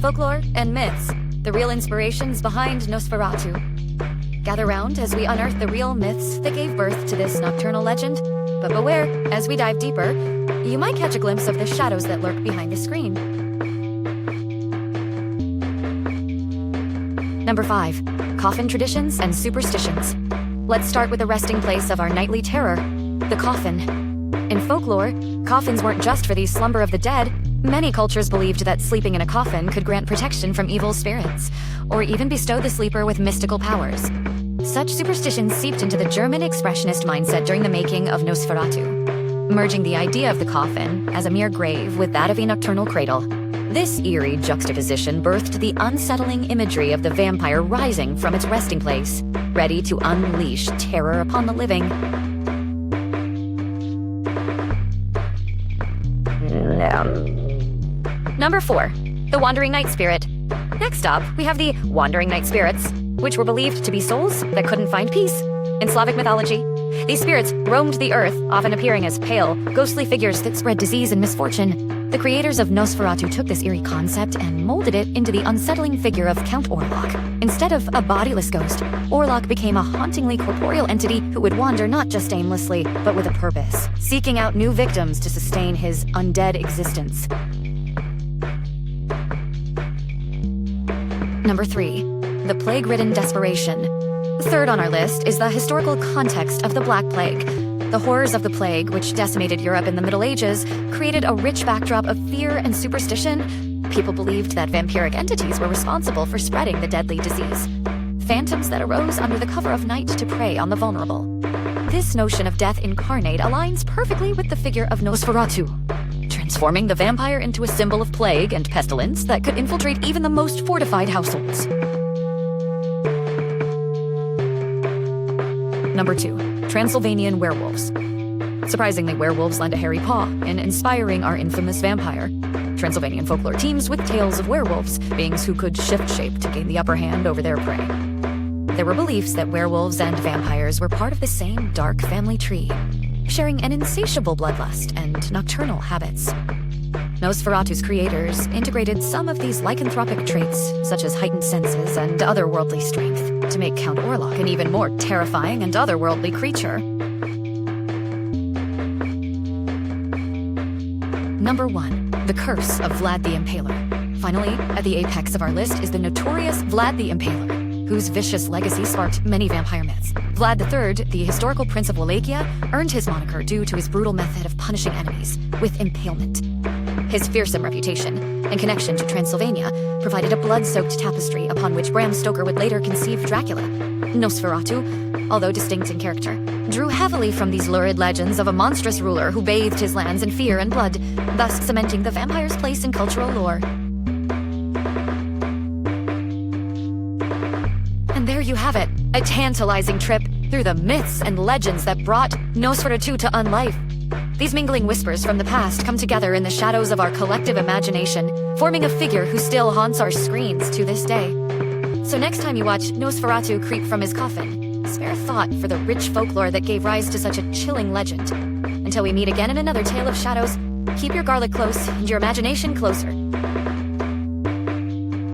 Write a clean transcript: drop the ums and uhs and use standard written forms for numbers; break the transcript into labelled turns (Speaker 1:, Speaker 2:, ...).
Speaker 1: folklore, and myths, the real inspirations behind Nosferatu. Gather round as we unearth the real myths that gave birth to this nocturnal legend. But beware, as we dive deeper, you might catch a glimpse of the shadows that lurk behind the screen. Number 5. Coffin Traditions and Superstitions. Let's start with the resting place of our nightly terror, the coffin. In folklore, coffins weren't just for the slumber of the dead. Many cultures believed that sleeping in a coffin could grant protection from evil spirits, or even bestow the sleeper with mystical powers. Such superstitions seeped into the German expressionist mindset during the making of Nosferatu, merging the idea of the coffin as a mere grave with that of a nocturnal cradle. This eerie juxtaposition birthed the unsettling imagery of the vampire rising from its resting place, ready to unleash terror upon the living. Number 4. The Wandering Night Spirit. Next up, we have the Wandering Night Spirits, which were believed to be souls that couldn't find peace. In Slavic mythology, these spirits roamed the earth, often appearing as pale, ghostly figures that spread disease and misfortune. The creators of Nosferatu took this eerie concept and molded it into the unsettling figure of Count Orlok. Instead of a bodiless ghost, Orlok became a hauntingly corporeal entity who would wander not just aimlessly, but with a purpose, seeking out new victims to sustain his undead existence. Number 3. The Plague-Ridden Desperation. Third on our list is the historical context of the Black Plague. The horrors of the plague, which decimated Europe in the Middle Ages, created a rich backdrop of fear and superstition. People believed that vampiric entities were responsible for spreading the deadly disease. Phantoms that arose under the cover of night to prey on the vulnerable. This notion of death incarnate aligns perfectly with the figure of Nosferatu, transforming the vampire into a symbol of plague and pestilence that could infiltrate even the most fortified households. Number 2. Transylvanian Werewolves. Surprisingly, werewolves lend a hairy paw in inspiring our infamous vampire. Transylvanian folklore teems with tales of werewolves, beings who could shift shape to gain the upper hand over their prey. There were beliefs that werewolves and vampires were part of the same dark family tree, sharing an insatiable bloodlust and nocturnal habits. Nosferatu's creators integrated some of these lycanthropic traits, such as heightened senses and otherworldly strength, to make Count Orlok an even more terrifying and otherworldly creature. Number 1. The Curse of Vlad the Impaler. Finally, at the apex of our list is the notorious Vlad the Impaler, whose vicious legacy sparked many vampire myths. Vlad III, the historical prince of Wallachia, earned his moniker due to his brutal method of punishing enemies with impalement. His fearsome reputation and connection to Transylvania provided a blood-soaked tapestry upon which Bram Stoker would later conceive Dracula. Nosferatu, although distinct in character, drew heavily from these lurid legends of a monstrous ruler who bathed his lands in fear and blood, thus cementing the vampire's place in cultural lore. And there you have it, a tantalizing trip through the myths and legends that brought Nosferatu to unlife. These mingling whispers from the past come together in the shadows of our collective imagination, forming a figure who still haunts our screens to this day. So next time you watch Nosferatu creep from his coffin, spare thought for the rich folklore that gave rise to such a chilling legend. Until we meet again in another tale of shadows, keep your garlic close and your imagination closer.